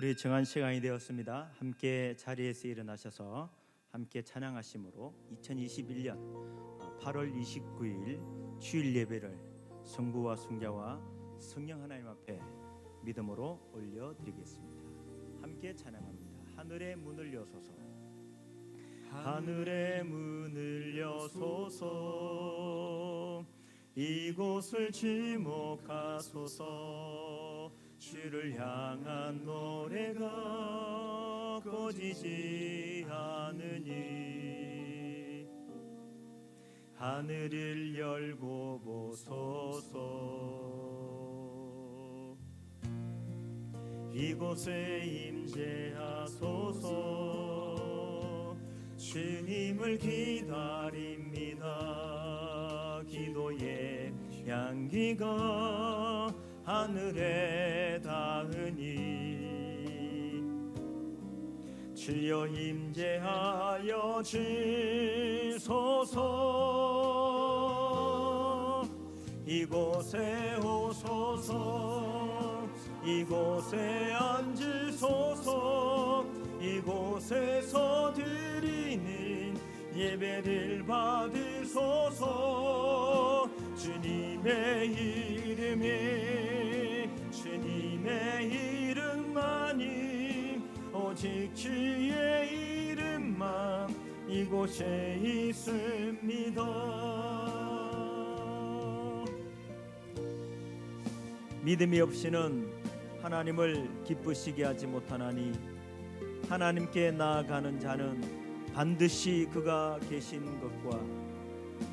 우리 정한 시간이 되었습니다. 함께 자리에서 일어나셔서 함께 찬양하심으로 2021년 8월 29일 주일 예배를 성부와 성자와 성령 하나님 앞에 믿음으로 올려드리겠습니다. 함께 찬양합니다. 하늘의 문을 여소서, 하늘의 문을 여소서, 이곳을 지목하소서. 주를 향한 노래가 꺼지지 않으니 하늘을 열고 보소서. 이곳에 임재하소서. 주님을 기다립니다. 기도의 향기가 하늘에 닿으니 주여 임재하여 주소서. 이곳에 오소서. 이곳에 앉으소서. 이곳에서 드리는 예배를 받으소서. 주님의 이름에, 주님의 이름만이, 오직 주의 이름만 이곳에 있습니다. 믿음이 없이는 하나님을 기쁘시게 하지 못하나니 하나님께 나아가는 자는 반드시 그가 계신 것과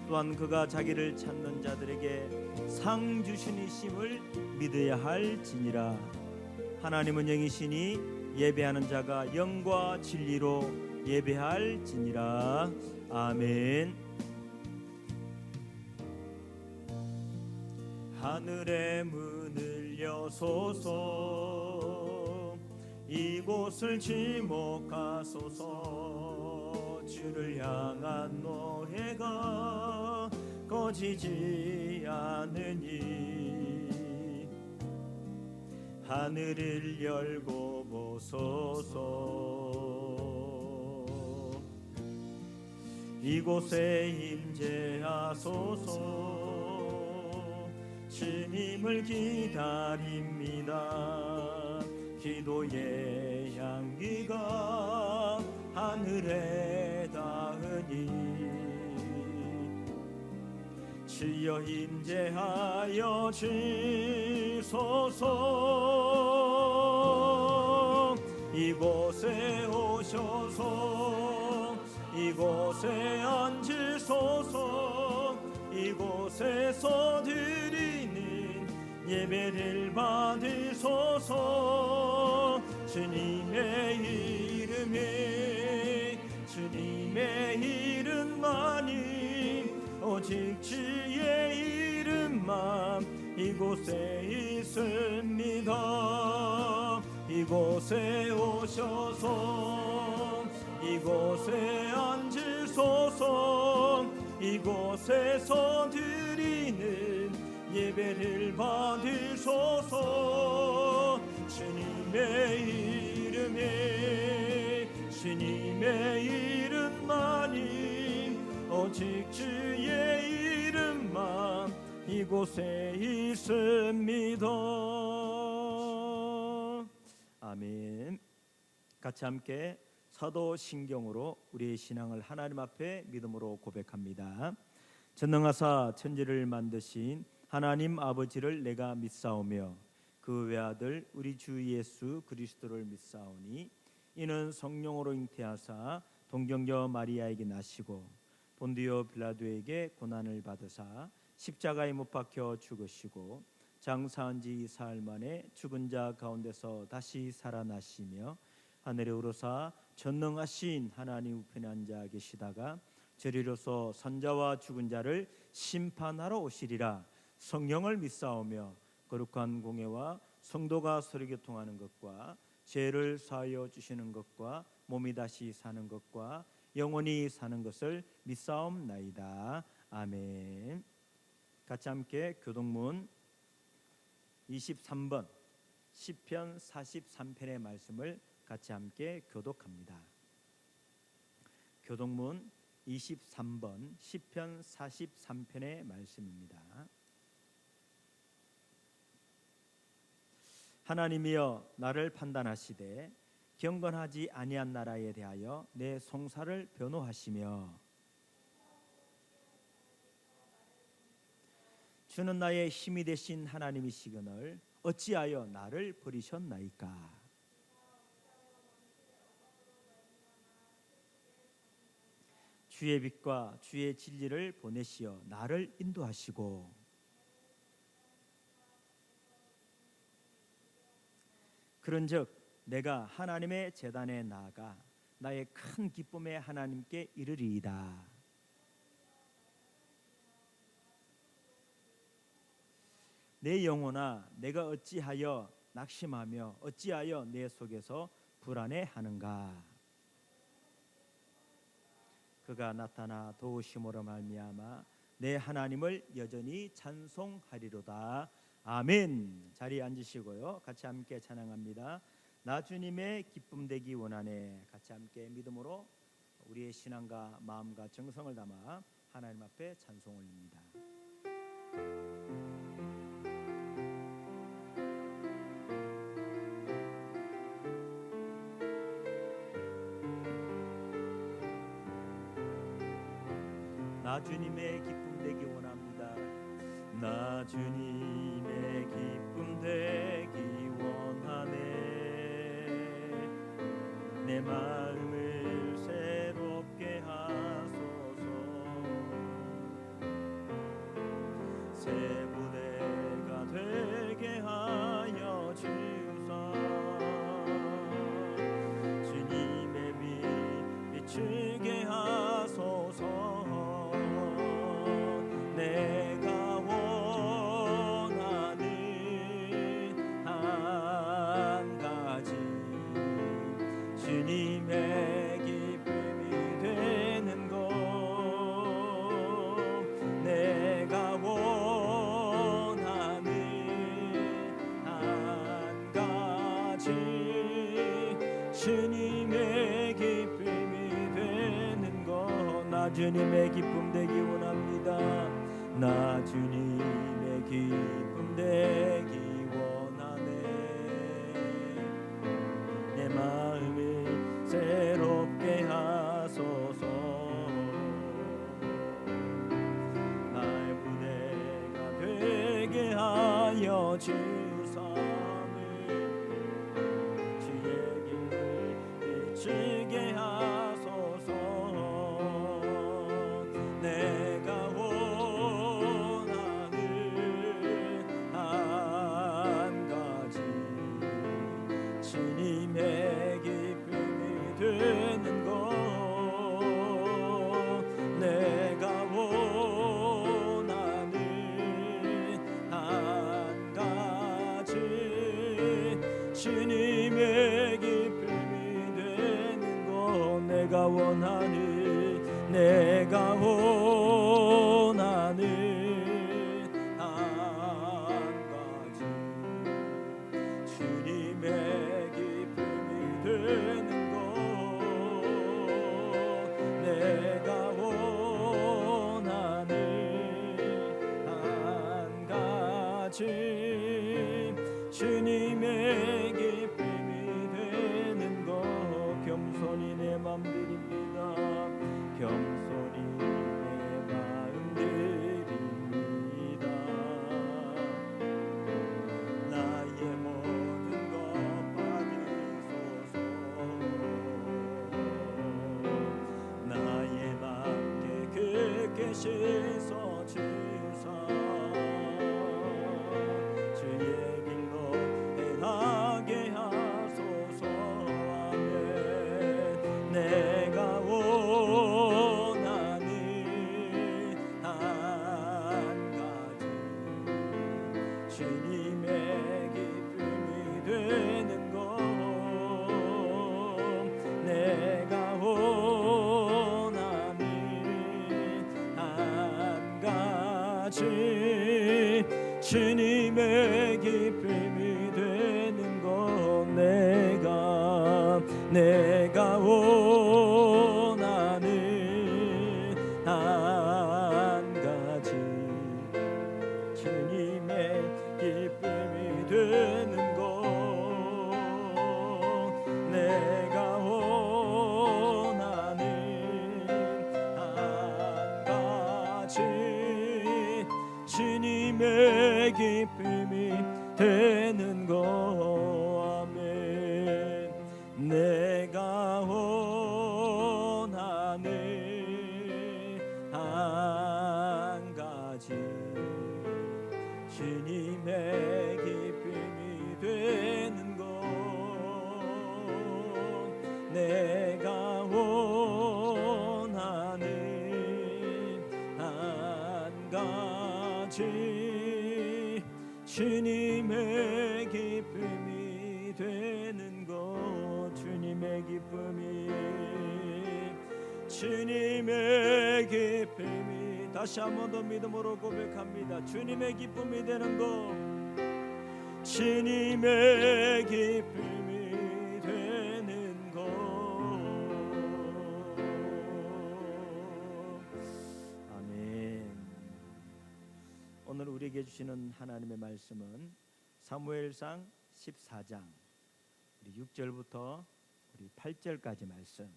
또한 그가 자기를 찾는 자들에게 상 주시니심을 믿어야 할지니라. 하나님은 영이시니 예배하는 자가 영과 진리로 예배할지니라. 아멘. 하늘의 문을 여소서. 이곳을 지목하소서. 주를 향한 노래가 꺼지지 않으니 하늘을 열고 보소서. 이곳에 임재하소서. 주님을 기다립니다. 기도의 향기가 하늘에 닿으니 주여 임재하여 주소서. 이곳에 오셔서 이곳에 앉으소서. 이곳에서 드리는 예배를 받으소서. 주님의 이름에, 주님의 이름만이, 오직 주의 이름만 이곳에 있습니다. 이곳에 오셔서 이곳에 앉으소서. 이곳에서 드리는 예배를 받으소서. 주님의 이름에, 주님의 이름만이, 오직 주의 이름만 이곳에 있습니다. 아멘. 같이 함께 사도신경으로 우리의 신앙을 하나님 앞에 믿음으로 고백합니다. 전능하사 천지를 만드신 하나님 아버지를 내가 믿사오며 그 외아들 우리 주 예수 그리스도를 믿사오니 이는 성령으로 잉태하사 동정녀 마리아에게 나시고 본디오 빌라도에게 고난을 받으사 십자가에 못 박혀 죽으시고 장사한 지 사흘 만에 죽은 자 가운데서 다시 살아나시며 하늘에 오르사 전능하신 하나님 우편에 앉아 계시다가 저리로서 선자와 죽은 자를 심판하러 오시리라. 성령을 믿사오며 거룩한 공예와 성도가 서로 교통하는 것과 죄를 사하여 주시는 것과 몸이 다시 사는 것과 영원히 사는 것을 믿사옵나이다. 아멘. 같이 함께 교동문 23번 시편 43편의 말씀을 같이 함께 교독합니다. 교독문 23번 시편 43편의 말씀입니다. 하나님이여 나를 판단하시되 경건하지 아니한 나라에 대하여 내 송사를 변호하시며 주는 나의 힘이 되신 하나님이시거늘 어찌하여 나를 버리셨나이까. 주의 빛과 주의 진리를 보내시어 나를 인도하시고 그런즉 내가 하나님의 제단에 나아가 나의 큰 기쁨의 하나님께 이르리이다. 내 영혼아 내가 어찌하여 낙심하며 어찌하여 내 속에서 불안해하는가. 그가 나타나 도우심으로 말미암아 내 하나님을 여전히 찬송하리로다. 아멘. 자리에 앉으시고요. 같이 함께 찬양합니다. 나 주님의 기쁨 되기 원하네. 같이 함께 믿음으로 우리의 신앙과 마음과 정성을 담아 하나님 앞에 찬송 올립니다. 나 주님의 기쁨 되기 원합니다. 나 주님의 기쁨 되기 원하네. 내 마음을 새롭게 하소서. 새 부대가 되게 하여 주사. 주님의 빛 비추게 하소서. 내가 원하는 한 가지 주님의 기쁨이 되는 것. 내가 원하는 한 가지 주님의 기쁨이 되는 것. 나 주님의 기쁨 되기 원합니다. 나 주님의 기쁨 되기 원하네. 내 마음을 새롭게 하소서. 나의 부대가 되게 하여 주사는 주의 길을 비추게 하소서. 내가 주님의 기쁨이 되는 것. 내가 원하는 한 가지 주님의 기쁨이 되는 것. 내가 원하는 한 가지 주님의 기쁨이 되는 것. 내가 원하는 한 가지 주님의 기쁨이 되는 것. 겸손히 내 맘 드립니다. 겸손히 내 마음 드립니다. 나의 모든 것 받으소서. 나의 맘 깨끗게 씻어 주사. 주의 길로 행하게 하소서. 아멘. 내가 원하는 한 가지 주님의 기쁨이 되는 것. 내가 원하는 한 가지 주님의 기쁨이 되는 내가 원하는 한 가지 주님의 기쁨이 되는 것 내가 원하는 한 가지 주님의 기쁨이 되는 것 아멘 내가 원하는 한 가지 주님의 기쁨이 되는 것 내가 원하는 한 가지 주님의 기쁨이 되는 것 주님의 기쁨이 다시 한 번 더 믿음으로 고백합니다. 주님의 기쁨이 되는 것 주님의 기쁨이 되는 것 아멘. 오늘 우리에게 주시는 하나님의 말씀은 사무엘상 14장 우리 6절부터 우리 8절까지 말씀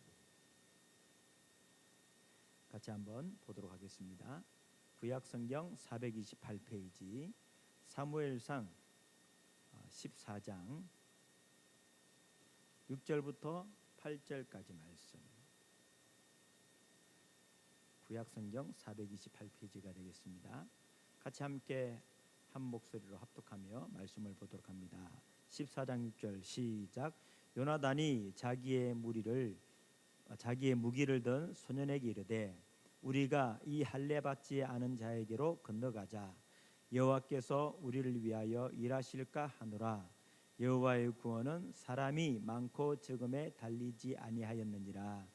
같이 한번 보도록 하겠습니다. 구약성경 428페이지 사무엘상 14장 6절부터 8절까지 말씀 구약성경 428페이지가 되겠습니다. 같이 함께 한 목소리로 합독하며 말씀을 보도록 합니다. 14장 6절 시작. 요나단이 자기의 무기를 든 소년에게 이르되 우리가 이 할례 받지 않은 자에게로 건너가자 여호와께서 우리를 위하여 일하실까 하노라. 여호와의 구원은 사람이 많고 적음에 달리지 아니하였느니라.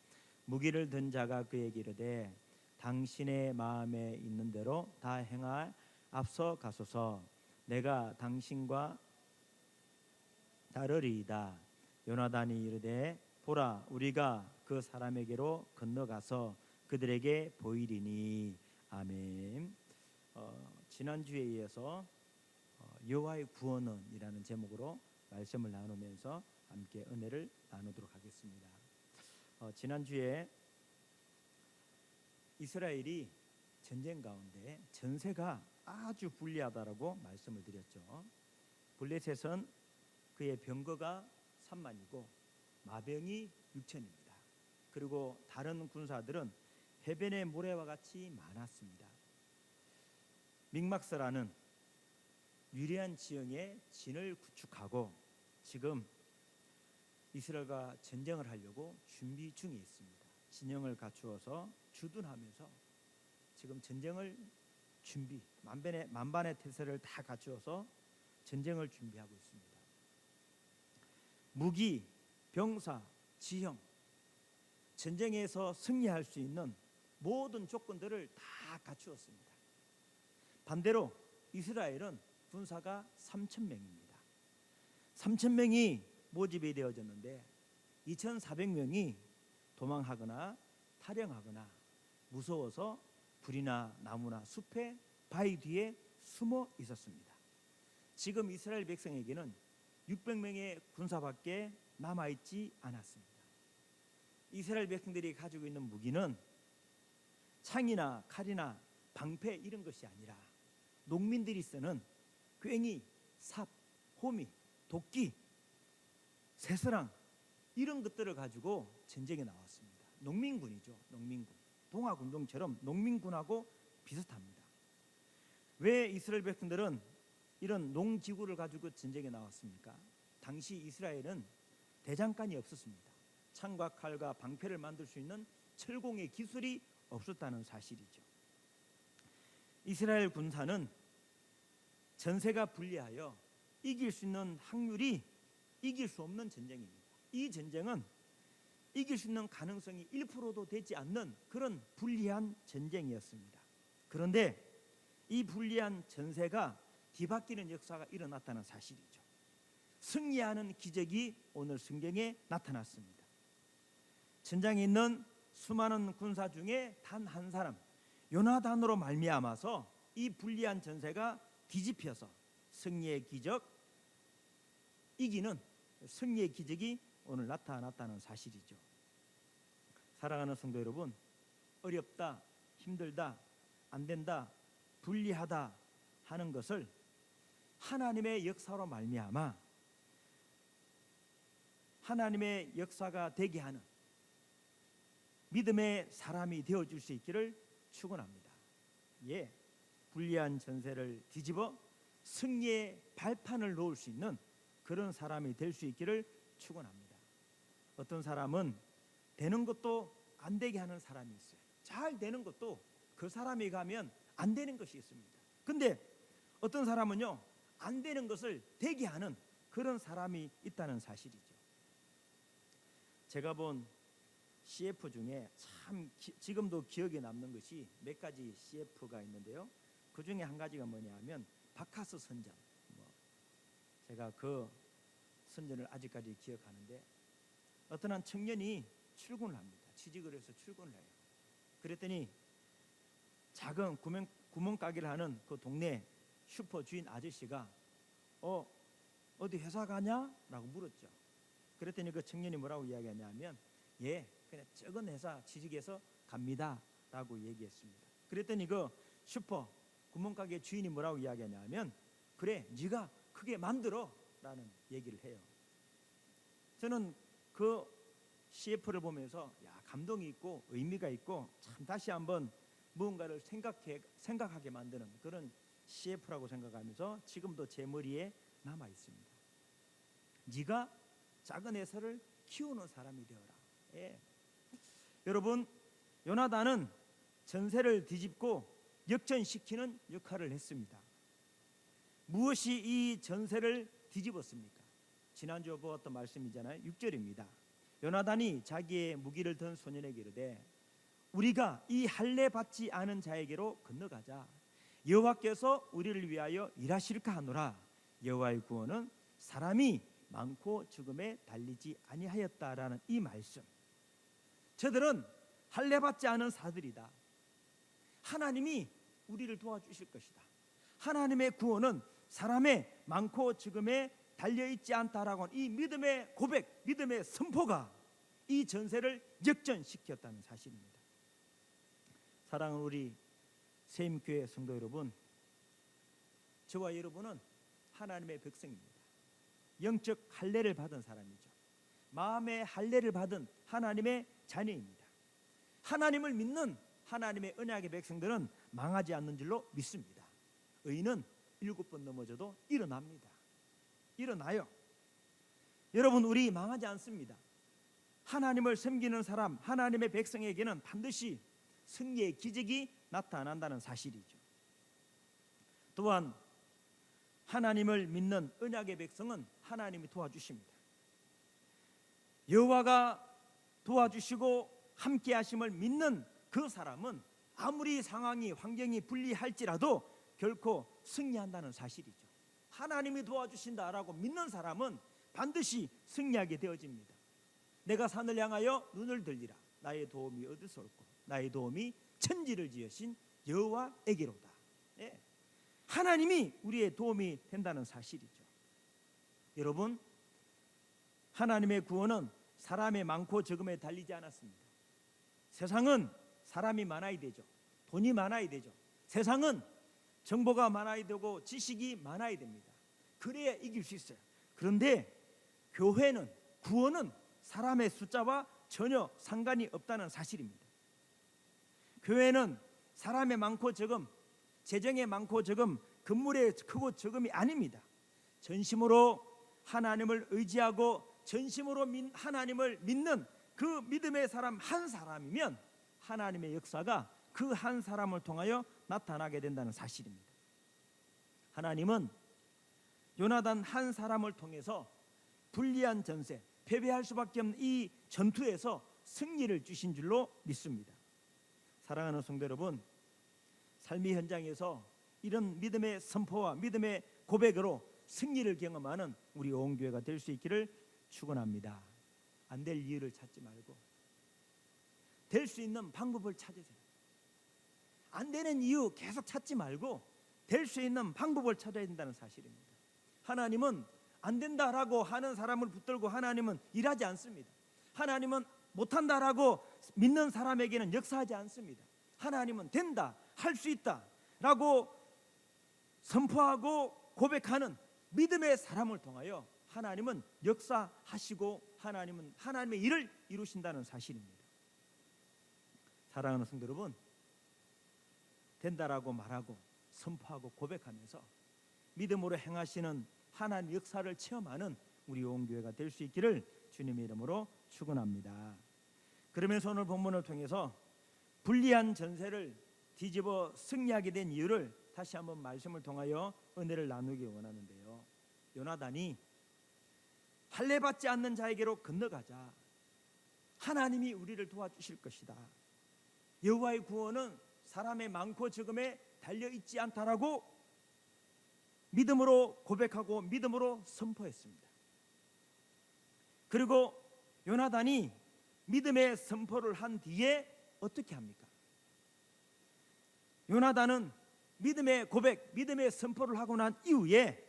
무기를 든 자가 그에게 이르되 당신의 마음에 있는 대로 다 행하 앞서 가소서. 내가 당신과 따르리이다. 요나단이 이르되 보라 우리가 그 사람에게로 건너가서 그들에게 보이리니 아멘. 지난주에 이어서 여호와의 구원은 이라는 제목으로 말씀을 나누면서 함께 은혜를 나누도록 하겠습니다. 지난주에 이스라엘이 전쟁 가운데 전세가 아주 불리하다라고 말씀을 드렸죠. 블레셋은 그의 병거가 3만이고 마병이 6천입니다. 그리고 다른 군사들은 해변의 모래와 같이 많았습니다. 믹막스라는 유리한 지형에 진을 구축하고 지금 이스라엘과 전쟁을 하려고 준비 중에 있습니다. 진영을 갖추어서 주둔하면서 지금 전쟁을 준비 만반의 태세를 다 갖추어서 전쟁을 준비하고 있습니다. 무기, 병사, 지형, 전쟁에서 승리할 수 있는 모든 조건들을 다 갖추었습니다. 반대로 이스라엘은 군사가 3,000명입니다. 3,000명이 모집이 되어졌는데 2,400명이 도망하거나 탈영하거나 무서워서 불이나 나무나 숲에 바위 뒤에 숨어 있었습니다. 지금 이스라엘 백성에게는 600명의 군사밖에 남아있지 않았습니다. 이스라엘 백성들이 가지고 있는 무기는 창이나 칼이나 방패 이런 것이 아니라 농민들이 쓰는 괭이, 삽, 호미, 도끼, 쇠사랑 이런 것들을 가지고 전쟁에 나왔습니다. 농민군이죠. 농민군. 동아군동처럼 농민군하고 비슷합니다. 왜 이스라엘 백성들은 이런 농지구를 가지고 전쟁에 나왔습니까? 당시 이스라엘은 대장간이 없었습니다. 창과 칼과 방패를 만들 수 있는 철공의 기술이 없었다는 사실이죠. 이스라엘 군사는 전세가 불리하여 이길 수 있는 확률이 이길 수 없는 전쟁입니다. 이 전쟁은 이길 수 있는 가능성이 1%도 되지 않는 그런 불리한 전쟁이었습니다. 그런데 이 불리한 전세가 뒤바뀌는 역사가 일어났다는 사실이죠. 승리하는 기적이 오늘 성경에 나타났습니다. 전장에 있는 수많은 군사 중에 단 한 사람 요나단으로 말미암아서 이 불리한 전세가 뒤집혀서 승리의 기적, 이기는 승리의 기적이 오늘 나타났다는 사실이죠. 사랑하는 성도 여러분, 어렵다, 힘들다, 안 된다, 불리하다 하는 것을 하나님의 역사로 말미암아 하나님의 역사가 되게 하는 믿음의 사람이 되어줄 수 있기를 축원합니다. 예, 불리한 전세를 뒤집어 승리의 발판을 놓을 수 있는 그런 사람이 될 수 있기를 축원합니다. 어떤 사람은 되는 것도 안 되게 하는 사람이 있어요. 잘 되는 것도 그 사람이 가면 안 되는 것이 있습니다. 근데 어떤 사람은요, 안 되는 것을 되게 하는 그런 사람이 있다는 사실이죠. 제가 본 CF 중에 참 지금도 기억에 남는 것이 몇 가지 CF가 있는데요. 그 중에 한 가지가 뭐냐면 바카스 선전. 제가 그 선전을 아직까지 기억하는데, 어떤 한 청년이 출근을 합니다. 취직을 해서 출근을 해요. 그랬더니 작은 구멍가게를 하는 그 동네 슈퍼 주인 아저씨가 어디 회사 가냐? 라고 물었죠. 그랬더니 그 청년이 뭐라고 이야기하냐면, 예, 그냥 적은 회사 취직해서 갑니다 라고 얘기했습니다. 그랬더니 그 슈퍼 구멍가게 주인이 뭐라고 이야기하냐면, 그래, 네가 크게 만들어 라는 얘기를 해요. 저는 그 CF를 보면서 감동이 있고 의미가 있고 참 다시 한번 무언가를 생각하게 만드는 그런 CF라고 생각하면서 지금도 제 머리에 남아 있습니다. 네가 작은 회사를 키우는 사람이 되어라. 예. 여러분, 요나단은 전세를 뒤집고 역전시키는 역할을 했습니다. 무엇이 이 전세를 뒤집었습니까? 지난주에 보았던 말씀이잖아요. 6절입니다. 요나단이 자기의 무기를 든 소년에게 이르되 우리가 이 할례 받지 않은 자에게로 건너가자. 여호와께서 우리를 위하여 일하실까 하노라. 여호와의 구원은 사람이 많고 죽음에 달리지 아니하였다라는 이 말씀. 저들은 할례 받지 않은 사들이다. 하나님이 우리를 도와주실 것이다. 하나님의 구원은 사람의 많고 죽음에 달려있지 않다라고 하는 이 믿음의 고백, 믿음의 선포가 이 전세를 역전시켰다는 사실입니다. 사랑하는 우리 세임교회 성도 여러분, 저와 여러분은 하나님의 백성입니다. 영적 할례를 받은 사람이죠. 마음의 할례를 받은 하나님의 자녀입니다. 하나님을 믿는 하나님의 언약의 백성들은 망하지 않는 줄로 믿습니다. 의인은 7번 넘어져도 일어납니다. 일어나요. 여러분, 우리 망하지 않습니다. 하나님을 섬기는 사람, 하나님의 백성에게는 반드시 승리의 기적이 나타난다는 사실이죠. 또한 하나님을 믿는 언약의 백성은 하나님이 도와주십니다. 여호와가 도와주시고 함께 하심을 믿는 그 사람은 아무리 상황이 환경이 불리할지라도 결코 승리한다는 사실이죠. 하나님이 도와주신다라고 믿는 사람은 반드시 승리하게 되어집니다. 내가 산을 향하여 눈을 들리라. 나의 도움이 어디서 올꼬? 나의 도움이 천지를 지으신 여호와에게로다. 예. 하나님이 우리의 도움이 된다는 사실이죠. 여러분, 하나님의 구원은 사람의 많고 적음에 달리지 않았습니다. 세상은 사람이 많아야 되죠. 돈이 많아야 되죠. 세상은 정보가 많아야 되고 지식이 많아야 됩니다. 그래야 이길 수 있어요. 그런데 교회는, 구원은 사람의 숫자와 전혀 상관이 없다는 사실입니다. 교회는 사람의 많고 적음, 재정의 많고 적음, 건물의 크고 적음이 아닙니다. 전심으로 하나님을 의지하고 전심으로 하나님을 믿는 그 믿음의 사람 한 사람이면 하나님의 역사가 그 한 사람을 통하여 나타나게 된다는 사실입니다. 하나님은 요나단 한 사람을 통해서 불리한 전세, 패배할 수밖에 없는 이 전투에서 승리를 주신 줄로 믿습니다. 사랑하는 성도 여러분, 삶의 현장에서 이런 믿음의 선포와 믿음의 고백으로 승리를 경험하는 우리 오온교회가 될 수 있기를 축원합니다. 안 될 이유를 찾지 말고 될 수 있는 방법을 찾으세요. 안 되는 이유 계속 찾지 말고 될 수 있는 방법을 찾아야 된다는 사실입니다. 하나님은 안 된다라고 하는 사람을 붙들고 하나님은 일하지 않습니다. 하나님은 못한다라고 믿는 사람에게는 역사하지 않습니다. 하나님은 된다, 할 수 있다 라고 선포하고 고백하는 믿음의 사람을 통하여 하나님은 역사하시고 하나님은 하나님의 일을 이루신다는 사실입니다. 사랑하는 성도 여러분, 된다라고 말하고 선포하고 고백하면서 믿음으로 행하시는 하나님의 역사를 체험하는 우리 오온교회가 될 수 있기를 주님의 이름으로 축원합니다. 그러면서 오늘 본문을 통해서 불리한 전세를 뒤집어 승리하게 된 이유를 다시 한번 말씀을 통하여 은혜를 나누기 원하는데요. 요나단이 할례받지 않는 자에게로 건너가자. 하나님이 우리를 도와주실 것이다. 여호와의 구원은 사람의 많고 적음에 달려있지 않다라고 믿음으로 고백하고 믿음으로 선포했습니다. 그리고 요나단이 믿음의 선포를 한 뒤에 어떻게 합니까? 요나단은 믿음의 고백, 믿음의 선포를 하고 난 이후에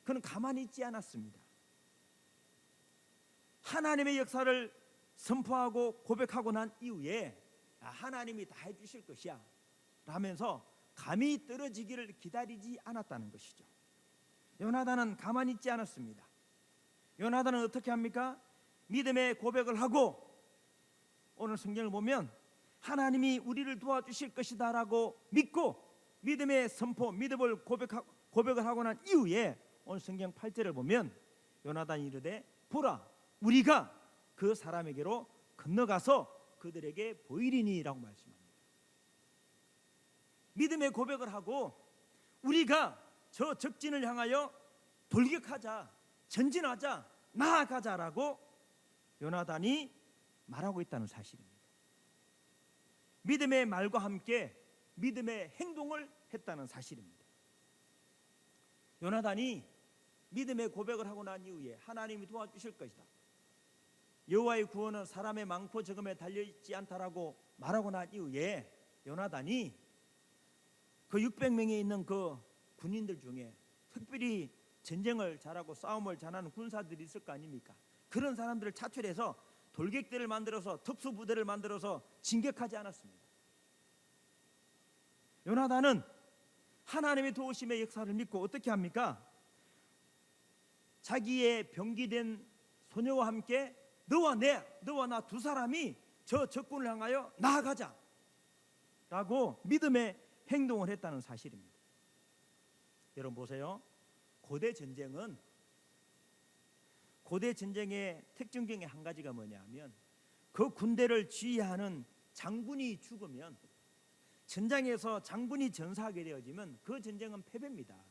그는 가만히 있지 않았습니다. 하나님의 역사를 선포하고 고백하고 난 이후에 하나님이 다 해주실 것이야 라면서 감히 떨어지기를 기다리지 않았다는 것이죠. 요나단은 가만히 있지 않았습니다. 요나단은 어떻게 합니까? 믿음의 고백을 하고 오늘 성경을 보면 하나님이 우리를 도와주실 것이다 라고 믿고 믿음의 선포, 믿음을 고백을 하고 난 이후에 오늘 성경 8절을 보면 요나단이 이르되 보라 우리가 그 사람에게로 건너가서 그들에게 보이리니 라고 말씀합니다. 믿음의 고백을 하고 우리가 저 적진을 향하여 돌격하자, 전진하자, 나아가자라고 요나단이 말하고 있다는 사실입니다. 믿음의 말과 함께 믿음의 행동을 했다는 사실입니다. 요나단이 믿음의 고백을 하고 난 이후에 하나님이 도와주실 것이다. 여호와의 구원은 사람의 많고 적음에 달려있지 않다라고 말하고 난 이후에 요나단이 그 600명에 있는 그 군인들 중에 특별히 전쟁을 잘하고 싸움을 잘하는 군사들이 있을 거 아닙니까? 그런 사람들을 차출해서 돌격대를 만들어서 특수부대를 만들어서 진격하지 않았습니다. 요나단은 하나님의 도우심의 역사를 믿고 어떻게 합니까? 자기의 병기된 소녀와 함께 너와 나 두 사람이 저 적군을 향하여 나아가자 라고 믿음의 행동을 했다는 사실입니다. 여러분 보세요. 고대 전쟁의 특징 중에 한 가지가 뭐냐면 그 군대를 지휘하는 장군이 죽으면 전장에서 장군이 전사하게 되어지면 그 전쟁은 패배입니다.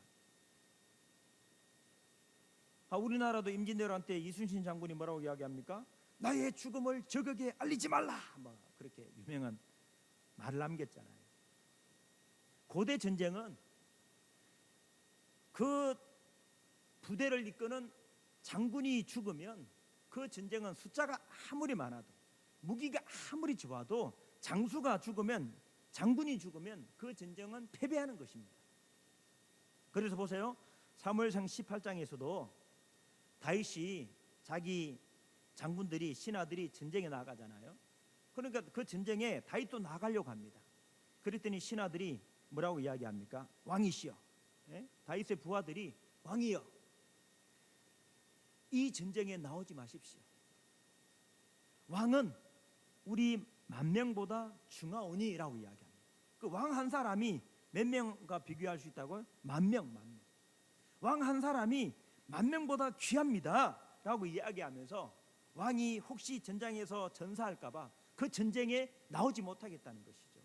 우리나라도 임진왜란 때 이순신 장군이 뭐라고 이야기합니까? 나의 죽음을 적에게 알리지 말라 그렇게 유명한 말을 남겼잖아요. 고대 전쟁은 그 부대를 이끄는 장군이 죽으면 그 전쟁은 숫자가 아무리 많아도 무기가 아무리 좋아도 장군이 죽으면 그 전쟁은 패배하는 것입니다. 그래서 보세요. 사무엘상 18장에서도 다윗이 자기 장군들이 신하들이 전쟁에 나가잖아요. 그러니까 그 전쟁에 다윗도 나가려고 합니다. 그랬더니 신하들이 뭐라고 이야기합니까? 왕이시여, 다윗의 부하들이 왕이여, 이 전쟁에 나오지 마십시오. 왕은 우리 만명보다 중하오니라고 이야기합니다. 그 왕 한 사람이 몇 명과 비교할 수 있다고요? 만명. 왕 한 사람이 만명보다 귀합니다 라고 이야기하면서 왕이 혹시 전장에서 전사할까봐 그 전쟁에 나오지 못하겠다는 것이죠.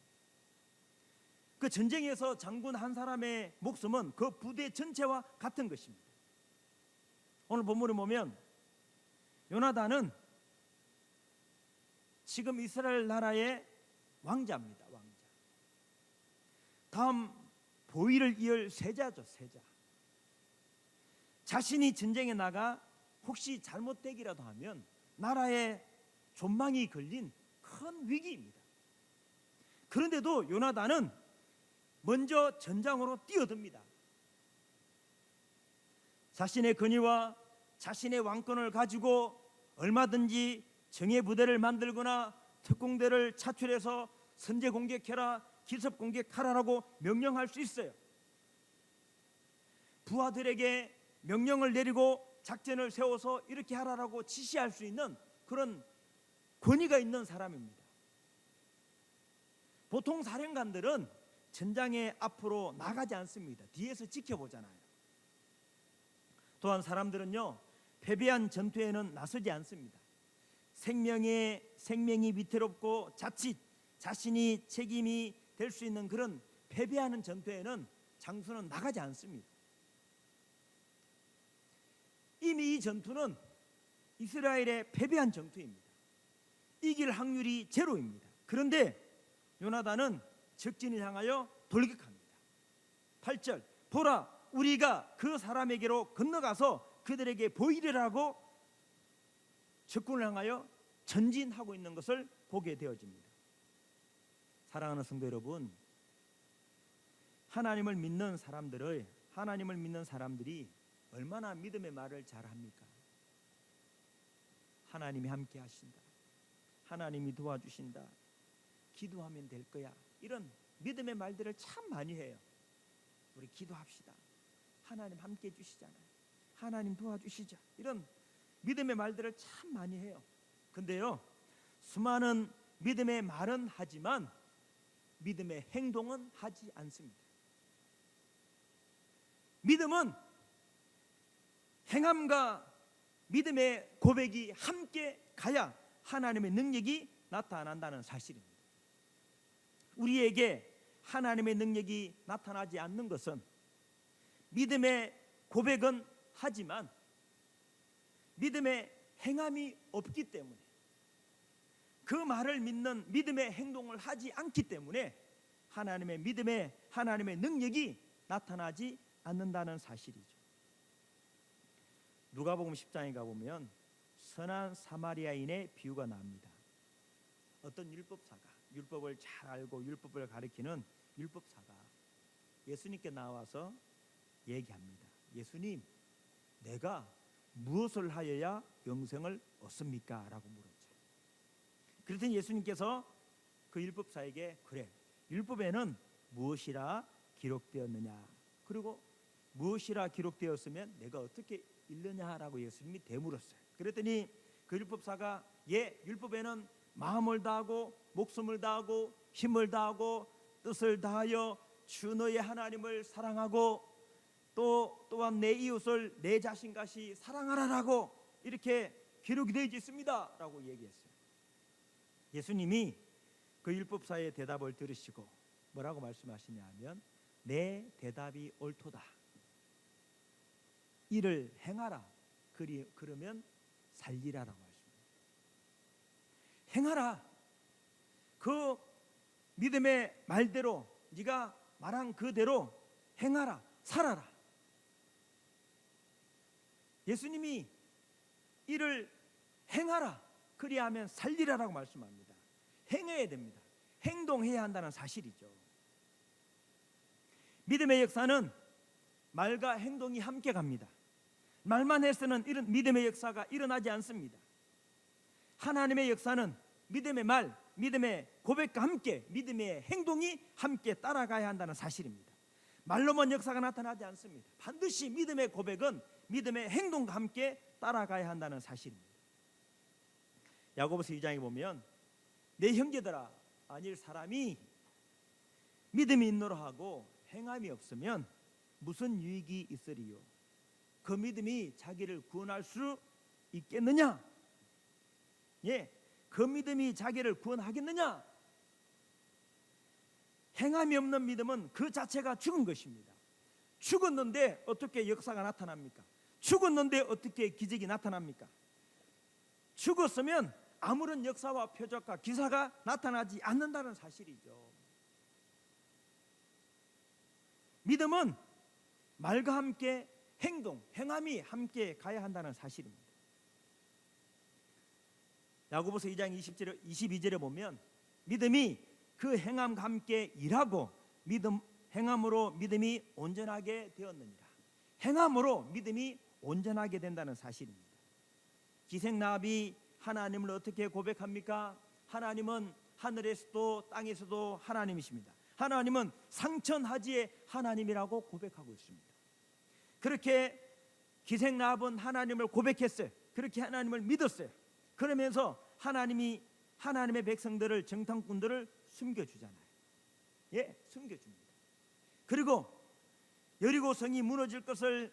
그 전쟁에서 장군 한 사람의 목숨은 그 부대 전체와 같은 것입니다. 오늘 본문을 보면 요나단은 지금 이스라엘 나라의 왕자입니다. 왕자. 다음 보위를 이을 세자죠. 세자. 자신이 전쟁에 나가 혹시 잘못되기라도 하면 나라에 존망이 걸린 큰 위기입니다. 그런데도 요나단은 먼저 전장으로 뛰어듭니다. 자신의 권위와 자신의 왕권을 가지고 얼마든지 정예 부대를 만들거나 특공대를 차출해서 선제 공격해라, 기습 공격하라라고 명령할 수 있어요. 부하들에게 명령을 내리고 작전을 세워서 이렇게 하라라고 지시할 수 있는 그런 권위가 있는 사람입니다. 보통 사령관들은 전장에 앞으로 나가지 않습니다. 뒤에서 지켜보잖아요. 또한 사람들은요, 패배한 전투에는 나서지 않습니다. 생명이 위태롭고 자칫 자신이 책임이 될 수 있는 그런 패배하는 전투에는 장수는 나가지 않습니다. 이미 이 전투는 이스라엘의 패배한 전투입니다. 이길 확률이 제로입니다. 그런데 요나단은 적진을 향하여 돌격합니다. 8절, 보라, 우리가 그 사람에게로 건너가서 그들에게 보이리라고 적군을 향하여 전진하고 있는 것을 보게 되어집니다. 사랑하는 성도 여러분, 하나님을 믿는 사람들이 얼마나 믿음의 말을 잘합니까? 하나님이 함께 하신다, 하나님이 도와주신다, 기도하면 될 거야, 이런 믿음의 말들을 참 많이 해요. 우리 기도합시다, 하나님 함께 해주시잖아요, 하나님 도와주시죠, 이런 믿음의 말들을 참 많이 해요. 근데요, 수많은 믿음의 말은 하지만 믿음의 행동은 하지 않습니다. 믿음은 행함과 믿음의 고백이 함께 가야 하나님의 능력이 나타난다는 사실입니다. 우리에게 하나님의 능력이 나타나지 않는 것은 믿음의 고백은 하지만 믿음의 행함이 없기 때문에, 그 말을 믿는 믿음의 행동을 하지 않기 때문에 하나님의 능력이 나타나지 않는다는 사실이죠. 누가복음 10장에 가보면 선한 사마리아인의 비유가 나옵니다. 어떤 율법사가, 율법을 잘 알고 율법을 가리키는 율법사가 예수님께 나와서 얘기합니다. 예수님, 내가 무엇을 하여야 영생을 얻습니까? 라고 물었죠. 그랬더니 예수님께서 그 율법사에게, 그래, 율법에는 무엇이라 기록되었느냐, 그리고 무엇이라 기록되었으면 내가 어떻게 읽느냐라고 예수님이 되물었어요. 그랬더니 그 율법사가, 율법에는 마음을 다하고 목숨을 다하고 힘을 다하고 뜻을 다하여 주 너의 하나님을 사랑하고 또한 내 이웃을 내 자신같이 사랑하라라고 이렇게 기록이 되어 있습니다 라고 얘기했어요. 예수님이 그 율법사의 대답을 들으시고 뭐라고 말씀하시냐 하면, 내 대답이 옳도다, 이를 행하라, 그러면 살리라라고 말씀합니다. 행하라, 그 믿음의 말대로, 네가 말한 그대로 행하라, 살아라. 예수님이 이를 행하라, 그리하면 살리라라고 말씀합니다. 행해야 됩니다. 행동해야 한다는 사실이죠. 믿음의 역사는 말과 행동이 함께 갑니다. 말만 해서는 이런 믿음의 역사가 일어나지 않습니다. 하나님의 역사는 믿음의 말, 믿음의 고백과 함께 믿음의 행동이 함께 따라가야 한다는 사실입니다. 말로만 역사가 나타나지 않습니다. 반드시 믿음의 고백은 믿음의 행동과 함께 따라가야 한다는 사실입니다. 야고보서 2장에 보면, 내 형제들아, 만일 사람이 믿음이 있노라 하고 행함이 없으면 무슨 유익이 있으리요? 그 믿음이 자기를 구원할 수 있겠느냐? 그 믿음이 자기를 구원하겠느냐? 행함이 없는 믿음은 그 자체가 죽은 것입니다. 죽었는데 어떻게 역사가 나타납니까? 죽었는데 어떻게 기적이 나타납니까? 죽었으면 아무런 역사와 표적과 기사가 나타나지 않는다는 사실이죠. 믿음은 말과 함께 행함이 함께 가야 한다는 사실입니다. 야고보서 2장 22절에 보면 믿음이 그 행함과 함께 일하고 행함으로 믿음이 온전하게 되었느니라. 행함으로 믿음이 온전하게 된다는 사실입니다. 기생나합이 하나님을 어떻게 고백합니까? 하나님은 하늘에서도 땅에서도 하나님이십니다. 하나님은 상천하지의 하나님이라고 고백하고 있습니다. 그렇게 기생나합은 하나님을 고백했어요. 그렇게 하나님을 믿었어요. 그러면서 하나님의 백성들을, 정탐꾼들을 숨겨주잖아요. 예, 숨겨줍니다. 그리고 여리고 성이 무너질 것을,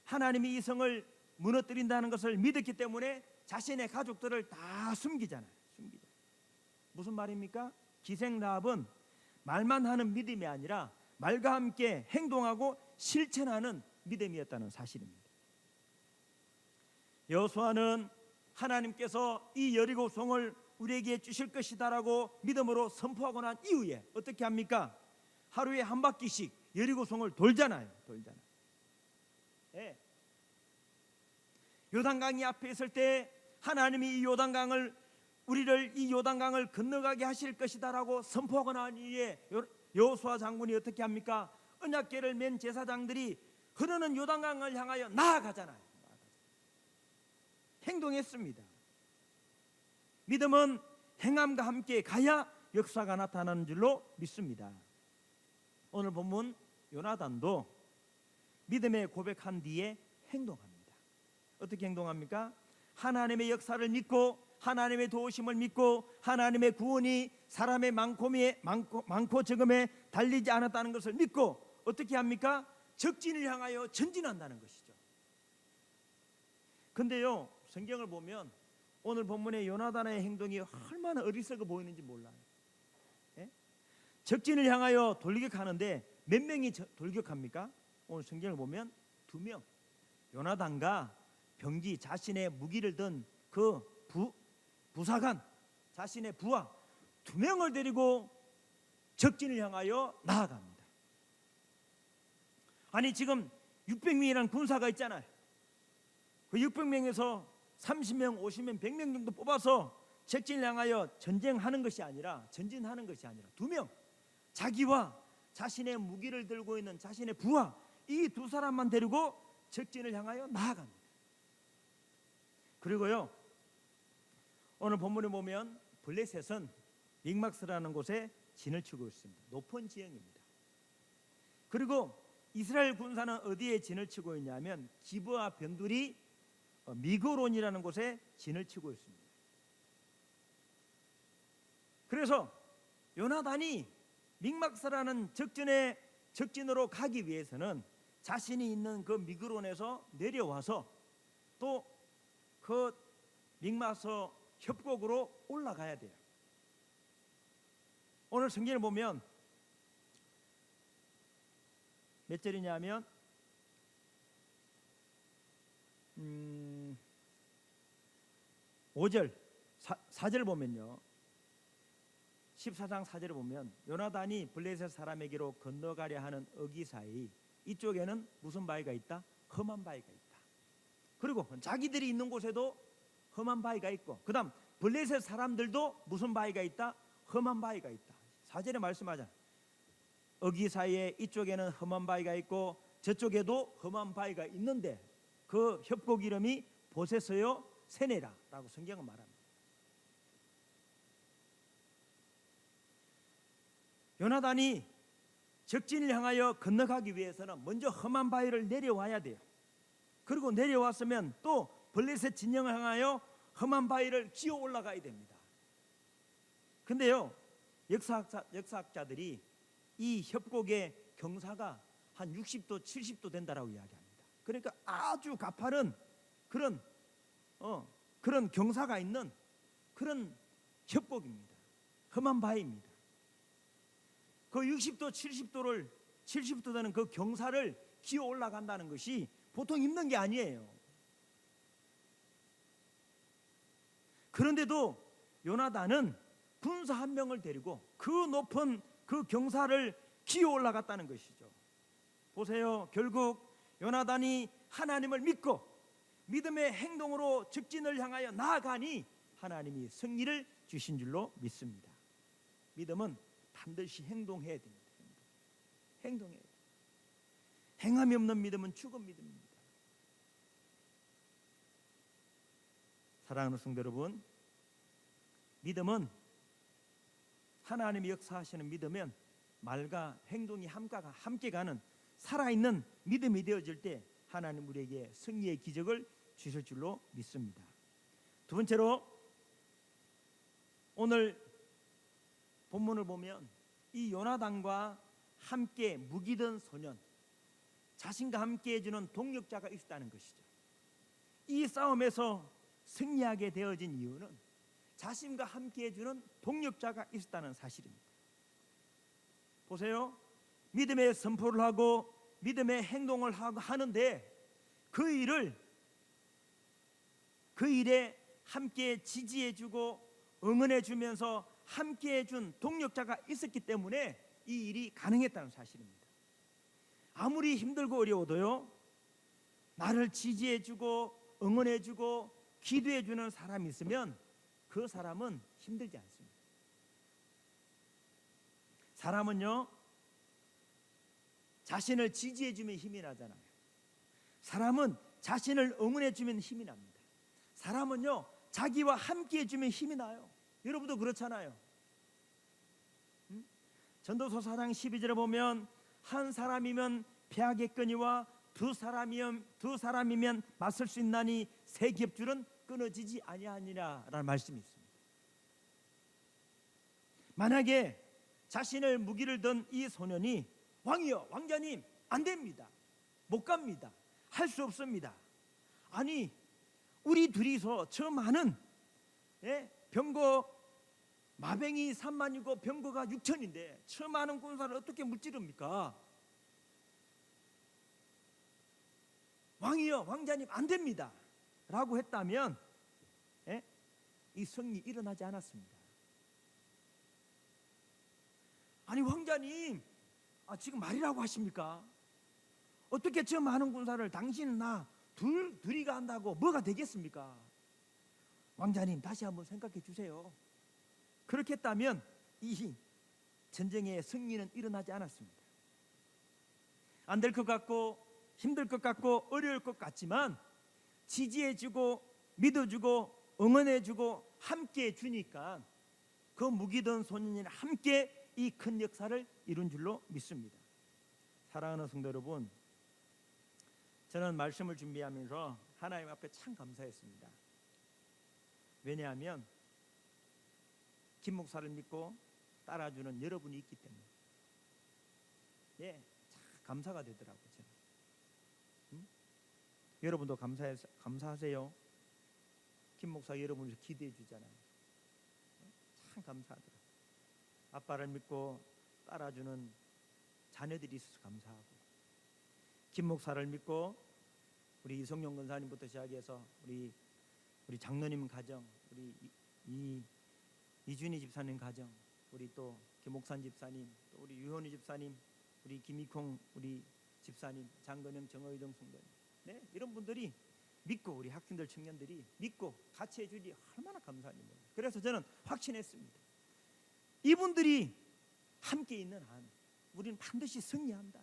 하나님이 이 성을 무너뜨린다는 것을 믿었기 때문에 자신의 가족들을 다 숨기잖아요. 무슨 말입니까? 기생라합은 말만 하는 믿음이 아니라 말과 함께 행동하고 실천하는 믿음이었다는 사실입니다. 여호수아는 하나님께서 이 여리고 성을 우리에게 주실 것이다라고 믿음으로 선포하고 난 이후에 어떻게 합니까? 하루에 한 바퀴씩 여리고 성을 돌잖아요. 예. 요단강이 앞에 있을 때 하나님이 우리를 이 요단강을 건너가게 하실 것이다라고 선포하고 난 이후에 여호수아 장군이 어떻게 합니까? 언약궤를 맨 제사장들이 흐르는 요단강을 향하여 나아가잖아요. 행동했습니다. 믿음은 행함과 함께 가야 역사가 나타나는 줄로 믿습니다. 오늘 본문 요나단도 믿음의 고백한 뒤에 행동합니다. 어떻게 행동합니까? 하나님의 역사를 믿고 하나님의 도우심을 믿고 하나님의 구원이 사람의 많고 적음에 달리지 않았다는 것을 믿고 어떻게 합니까? 적진을 향하여 전진한다는 것이죠. 근데요, 성경을 보면 오늘 본문의 요나단의 행동이 얼마나 어리석어 보이는지 몰라요. 예? 적진을 향하여 돌격하는데 몇 명이 돌격합니까? 오늘 성경을 보면 2명. 요나단과 병기, 자신의 무기를 든 그 부사관, 자신의 부하 2명을 데리고 적진을 향하여 나아갑니다. 아니 지금 600명이라는 군사가 있잖아요. 그 600명에서 30명, 50명, 100명 정도 뽑아서 적진을 향하여 전진하는 것이 아니라 2명, 자기와 자신의 무기를 들고 있는 자신의 부하, 이 2사람만 데리고 적진을 향하여 나아갑니다. 그리고요, 오늘 본문에 보면 블레셋은 믹막스라는 곳에 진을 치고 있습니다. 높은 지형입니다. 그리고 이스라엘 군사는 어디에 진을 치고 있냐면 기브아 변두리 미그론이라는 곳에 진을 치고 있습니다. 그래서 요나단이 믹막스라는 적진으로 가기 위해서는 자신이 있는 그 미그론에서 내려와서 또 그 믹막스 협곡으로 올라가야 돼요. 오늘 성경을 보면 몇 절이냐면 5절 4절 보면요, 14장 4절을 보면 요나단이 블레셋 사람에게로 건너가려 하는 어기사이 이쪽에는 무슨 바위가 있다? 험한 바위가 있다. 그리고 자기들이 있는 곳에도 험한 바위가 있고, 그 다음 블레셋 사람들도 무슨 바위가 있다? 험한 바위가 있다. 4절에 말씀하잖아요. 어기사이에 이쪽에는 험한 바위가 있고 저쪽에도 험한 바위가 있는데 그 협곡 이름이 보세서요 세네라라고 성경은 말합니다. 요나단이 적진을 향하여 건너가기 위해서는 먼저 험한 바위를 내려와야 돼요. 그리고 내려왔으면 또 블레셋 진영을 향하여 험한 바위를 기어 올라가야 됩니다. 근데요, 역사학자들이 이 협곡의 경사가 한 60도 70도 된다라고 이야기합니다. 그러니까 아주 가파른 그런 경사가 있는 그런 협곡입니다. 험한 바위입니다. 그 60도 70도 되는 그 경사를 기어 올라간다는 것이 보통 힘든 게 아니에요. 그런데도 요나단은 군사 1명을 데리고 그 높은 그 경사를 기어 올라갔다는 것이죠. 보세요. 결국 요나단이 하나님을 믿고 믿음의 행동으로 적진을 향하여 나아가니 하나님이 승리를 주신 줄로 믿습니다. 믿음은 반드시 행동해야 됩니다. 행동해야 돼요. 행함이 없는 믿음은 죽은 믿음입니다. 사랑하는 성도 여러분, 믿음은 하나님이 역사하시는 믿으면 말과 행동이 함께 가는 살아있는 믿음이 되어질 때 하나님 우리에게 승리의 기적을 주실 줄로 믿습니다. 두 번째로 오늘 본문을 보면 이 요나단과 함께 무기던 소년, 자신과 함께 해주는 동력자가 있었다는 것이죠. 이 싸움에서 승리하게 되어진 이유는 자신과 함께 해주는 동력자가 있었다는 사실입니다. 보세요. 믿음의 선포를 하고 믿음의 행동을 하는데 그 일에 함께 지지해주고 응원해주면서 함께해준 동력자가 있었기 때문에 이 일이 가능했다는 사실입니다. 아무리 힘들고 어려워도요, 나를 지지해주고 응원해주고 기도해주는 사람이 있으면 그 사람은 힘들지 않습니다. 사람은요, 자신을 지지해주면 힘이 나잖아요. 사람은 자신을 응원해주면 힘이 납니다. 사람은요, 자기와 함께해주면 힘이 나요. 여러분도 그렇잖아요. 전도서 4장 12절에 보면 한 사람이면 패하겠거니와 두 사람이면 맞설 수 있나니 세 겹줄은 끊어지지 아니하니라 라는 말씀이 있습니다. 만약에 자신을 무기를 든 이 소년이 왕이여, 왕자님, 안 됩니다. 못 갑니다. 할 수 없습니다. 아니, 우리 둘이서 저 많은 병거 마병이 3만이고 병거가 6천인데 저 많은 군사를 어떻게 무찌릅니까? 왕이여, 왕자님, 안 됩니다 라고 했다면 이 승리 일어나지 않았습니다. 아니, 왕자님, 지금 말이라고 하십니까? 어떻게 저 많은 군사를 당신은 나 둘이가 한다고 뭐가 되겠습니까? 왕자님, 다시 한번 생각해 주세요. 그렇게 했다면 이 전쟁의 승리는 일어나지 않았습니다. 안 될 것 같고 힘들 것 같고 어려울 것 같지만 지지해주고 믿어주고 응원해주고 함께 주니까 그 무기던 소년이랑 함께 이 큰 역사를 이룬 줄로 믿습니다. 사랑하는 성도 여러분, 저는 말씀을 준비하면서 하나님 앞에 참 감사했습니다. 왜냐하면 김 목사를 믿고 따라주는 여러분이 있기 때문에 참 감사가 되더라고요. 여러분도 감사하세요. 김 목사 여러분을 기대해 주잖아요. 참 감사하더라고요. 아빠를 믿고 따라주는 자녀들이 있어서 감사하고, 김 목사를 믿고 우리 이성용 권사님부터 시작해서 우리 장로님 가정, 우리 이준희 집사님 가정, 우리 또 김옥산 집사님, 또 우리 유현희 집사님, 우리 김익홍 우리 집사님, 장건영 정의동 성도님, 이런 분들이 믿고 우리 학생들 청년들이 믿고 같이 해주니 얼마나 감사한 일이에요. 그래서 저는 확신했습니다. 이분들이 함께 있는 한 우리는 반드시 승리한다.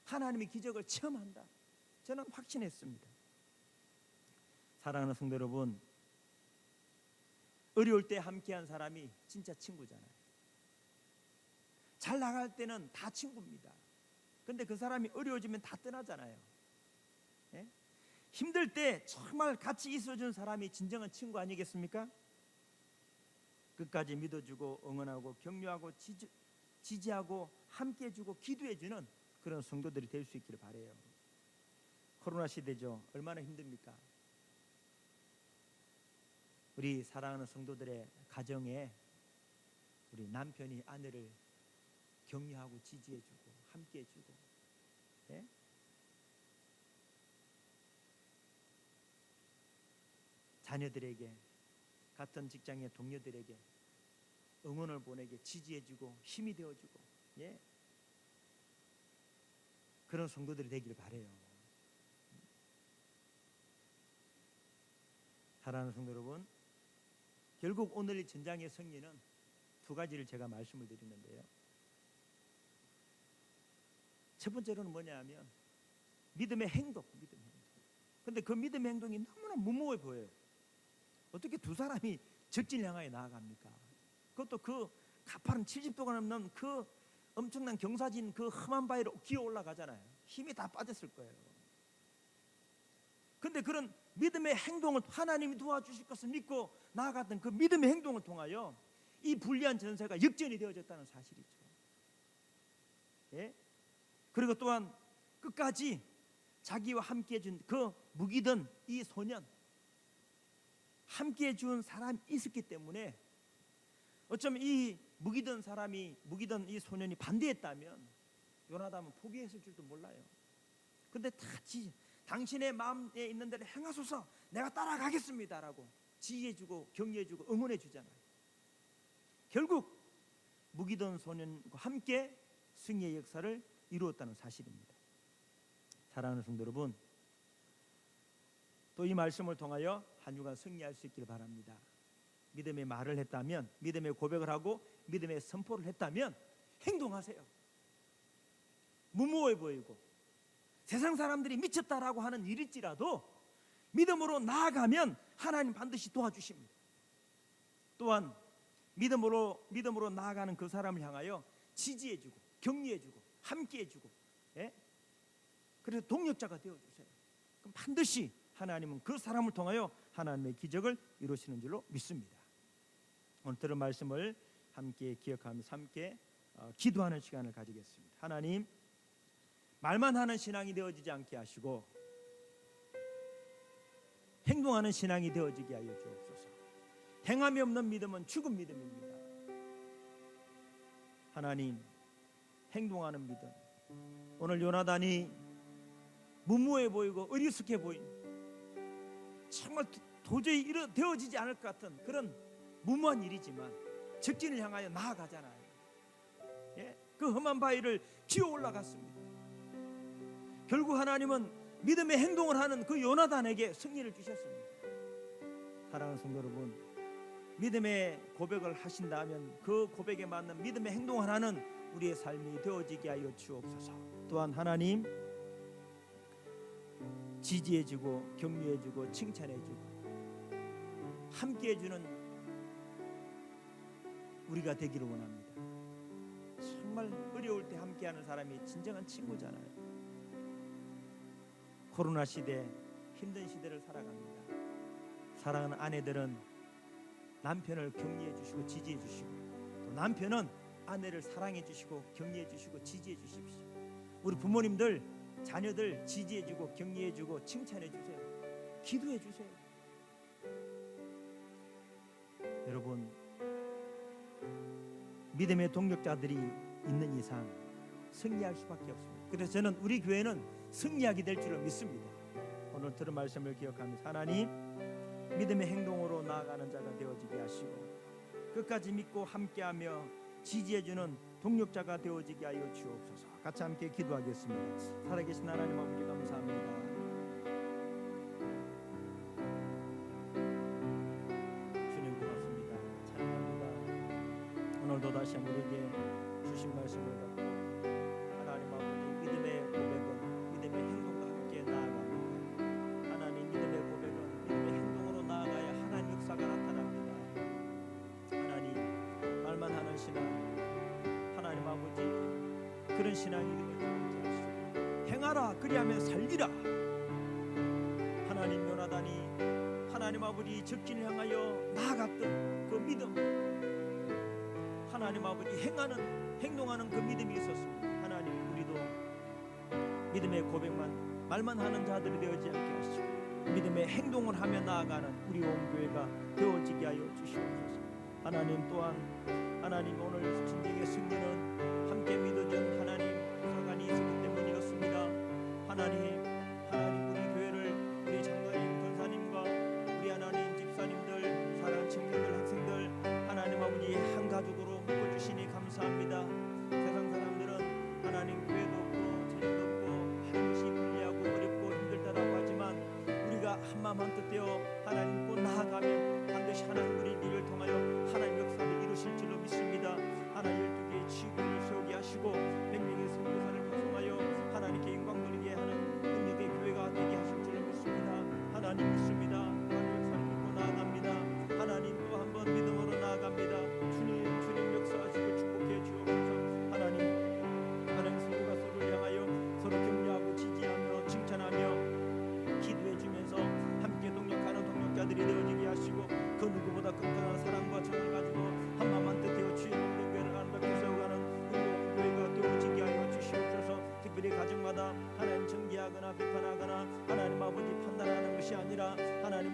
하나님의 기적을 체험한다. 저는 확신했습니다. 사랑하는 성도 여러분, 어려울 때 함께한 사람이 진짜 친구잖아요. 잘 나갈 때는 다 친구입니다. 근데 그 사람이 어려워지면 다 떠나잖아요. 힘들 때 정말 같이 있어준 사람이 진정한 친구 아니겠습니까? 끝까지 믿어주고 응원하고 격려하고 지지하고 함께해주고 기도해주는 그런 성도들이 될 수 있기를 바라요. 코로나 시대죠. 얼마나 힘듭니까? 우리 사랑하는 성도들의 가정에 우리 남편이 아내를 격려하고 지지해주고 함께해주고, 자녀들에게, 같은 직장의 동료들에게 응원을 보내게 지지해주고 힘이 되어주고, 그런 성도들이 되기를 바라요. 사랑하는 성도 여러분, 결국 오늘 이 전장의 승리는 두 가지를 제가 말씀을 드리는데요. 첫 번째로는 뭐냐면 믿음의 행동. 근데 그 믿음의 행동이 너무나 무모해 보여요. 어떻게 두 사람이 적진을 향하여 나아갑니까? 그것도 그 가파른 70도가 넘는 그 엄청난 경사진 그 험한 바위로 기어 올라가잖아요. 힘이 다 빠졌을 거예요. 근데 그런 믿음의 행동을 하나님이 도와주실 것을 믿고 나아갔던 그 믿음의 행동을 통하여 이 불리한 전세가 역전이 되어졌다는 사실이죠. 예? 그리고 또한 끝까지 자기와 함께 해준 그 무기든 이 소년, 함께 해준 사람이 있었기 때문에 어쩌면 이 무기든 이 소년이 반대했다면 요나단은 포기했을 줄도 몰라요. 근데 다 당신의 마음에 있는 대로 행하소서, 내가 따라가겠습니다라고 지지해주고 격려해주고 응원해주잖아요. 결국 무기든 소년과 함께 승리의 역사를 이루었다는 사실입니다. 사랑하는 성도 여러분, 또 이 말씀을 통하여 한 주간 승리할 수 있기를 바랍니다. 믿음의 말을 했다면, 믿음의 고백을 하고 믿음의 선포를 했다면 행동하세요. 무모해 보이고 세상 사람들이 미쳤다라고 하는 일일지라도 믿음으로 나아가면 하나님 반드시 도와주십니다. 또한 믿음으로 나아가는 그 사람을 향하여 지지해주고 격려해주고 함께해주고, 예? 그래서 동력자가 되어주세요. 그럼 반드시 하나님은 그 사람을 통하여 하나님의 기적을 이루시는 줄로 믿습니다. 오늘 들은 말씀을 함께 기억하면서 함께 기도하는 시간을 가지겠습니다. 하나님, 말만 하는 신앙이 되어지지 않게 하시고 행동하는 신앙이 되어지게 하여 주옵소서. 행함이 없는 믿음은 죽은 믿음입니다. 하나님, 행동하는 믿음, 오늘 요나단이 무모해 보이고 어리숙해 보인, 정말 도저히 되어지지 않을 것 같은 그런 무모한 일이지만 적진을 향하여 나아가잖아요. 예? 그 험한 바위를 기어 올라갔습니다. 결국 하나님은 믿음의 행동을 하는 그 요나단에게 승리를 주셨습니다. 사랑하는 성도 여러분, 믿음의 고백을 하신다면 그 고백에 맞는 믿음의 행동을 하는 우리의 삶이 되어지게 하여 주옵소서. 또한 하나님, 지지해주고 격려해주고 칭찬해주고 함께해주는 우리가 되기를 원합니다. 정말 어려울 때 함께하는 사람이 진정한 친구잖아요. 코로나 시대, 힘든 시대를 살아갑니다. 사랑하는 아내들은 남편을 격려해 주시고 지지해 주시고, 또 남편은 아내를 사랑해 주시고 격려해 주시고 지지해 주십시오. 우리 부모님들 자녀들 지지해 주고 격려해 주고 칭찬해 주세요. 기도해 주세요. 여러분, 믿음의 동력자들이 있는 이상 승리할 수밖에 없습니다. 그래서 저는 우리 교회는 승리하게 될 줄을 믿습니다. 오늘 들은 말씀을 기억하면서 하나님, 믿음의 행동으로 나아가는 자가 되어지게 하시고 끝까지 믿고 함께하며 지지해주는 동력자가 되어지게 하여 주옵소서. 같이 함께 기도하겠습니다. 살아계신 하나님 아버지, 감사합니다. 주님 고맙습니다. 찬양합니다. 오늘도 다시 한번 우리에게 주신 말씀을 갖고 하나님 아버지, 믿음의 고백은 믿음의 행동과 함께 나아갑니다. 하나님, 믿음의 고백은 믿음의 행동으로 나아가야 하나님 역사가 나타납니다. 하나님, 말만 하는 신앙, 하나님 아버지, 그런 신앙이 되지 않게 하시고 행하라, 그리하면 살리라. 하나님, 요나단이 하나님 아버지 적진을 향하여 나아갔던 그 믿음, 하나님 아버지 행동하는 그 믿음이 있었습니다. 하나님, 우리도 믿음의 고백만 말만 하는 자들이 되어지지 않게 하시고 믿음의 행동을 하며 나아가는 우리 온 교회가 되어지게 하여 주시옵소서. 하나님, 또한 하나님, 오늘 전쟁의 승리는 함께 믿어준 하나님 부사관이 있었기 때문이었습니다. 하나님, 우리 교회를 우리 장로님, 권사님과 우리 하나님 집사님들, 사랑하는 청년들, 학생들, 하나님 아버지 한 가족으로 묶어주시니 감사합니다. 세상 사람들은 하나님 교회도 없고 재능도 없고 하는 것이 불리하고 어렵고 힘들다라고 하지만 우리가 한마음 한뜻 되어 하나님 믿고 나아가면 반드시 하나님 우리 일을 통하여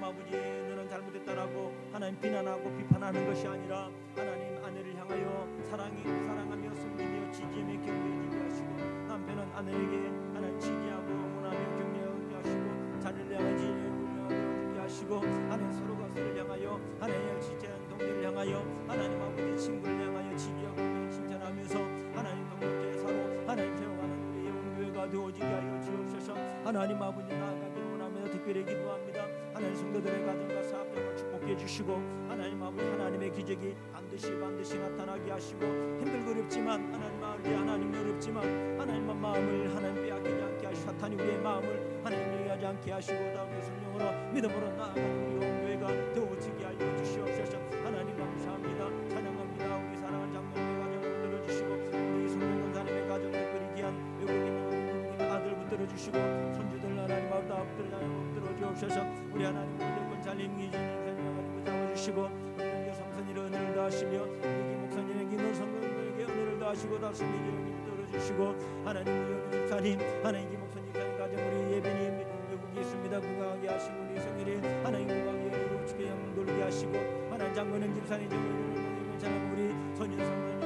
아버지 너는 잘못했다라고 하나님 비난하고 비판하는 것이 아니라 하나님 아내를 향하여 사랑하며 섬기며 지지하며 격려해 하시고 남편은 아내에게 하나님 지지하고 응원하며 격려해 하시고 자녀를 향하여 지지하게 하시고 하나님 서로가 서로를 향하여 하나님 지지하는 동료를 향하여 하나님 아버지 친구를 향하여 지지하고 칭찬하면서 하나님 동료의 사로 하나님 세워가는 우리의 온교회가 되어지게 하여 주옵소서. 하나님 아버지 나아가기를 원하며 특별히 기도합니다. 하나님 성도들의 가정과 사업장을 축복해 주시고 하나님 아버지 하나님의 기적이 반드시 나타나게 하시고 힘들고 어렵지만 하나님 아버지 하나님 어렵지만 하나님만 마음을 하나님 빼앗기지 않게 하시고 사탄이 우리의 마음을 하나님 영위하지 않게 하시고 다음에 성령으로 믿음으로 나아가는 우리 온교회가 되어지게 하여 주시옵소서. 하나님 감사합니다. 찬양합니다. 우리 사랑하는 장로님의 가정을 붙들어 주시고 우리 성령 권사님의 가정을 특별히 귀한 외국인 아들 붙들어 주시고 손주들 하나님 아버지 다 붙들어 주옵소서. 우리 하나님 무조건 잘림 기준님 하나님 붙잡아 주시고 우리 성선이를 은혜를 다하시며 우리 목사님에게 너 성도들에게 은혜를 다하시고 다시 미주님 붙들어 주시고 하나님 우리 집사님 하나님 목사님 가정 우리 예배님 외국에 있습니다. 건강하게 하시고 우리 성일이 하나님 건강하게 이루어지게 영돌게 하시고 하나님 장로님 집사님 정의를 우리 선인 성도님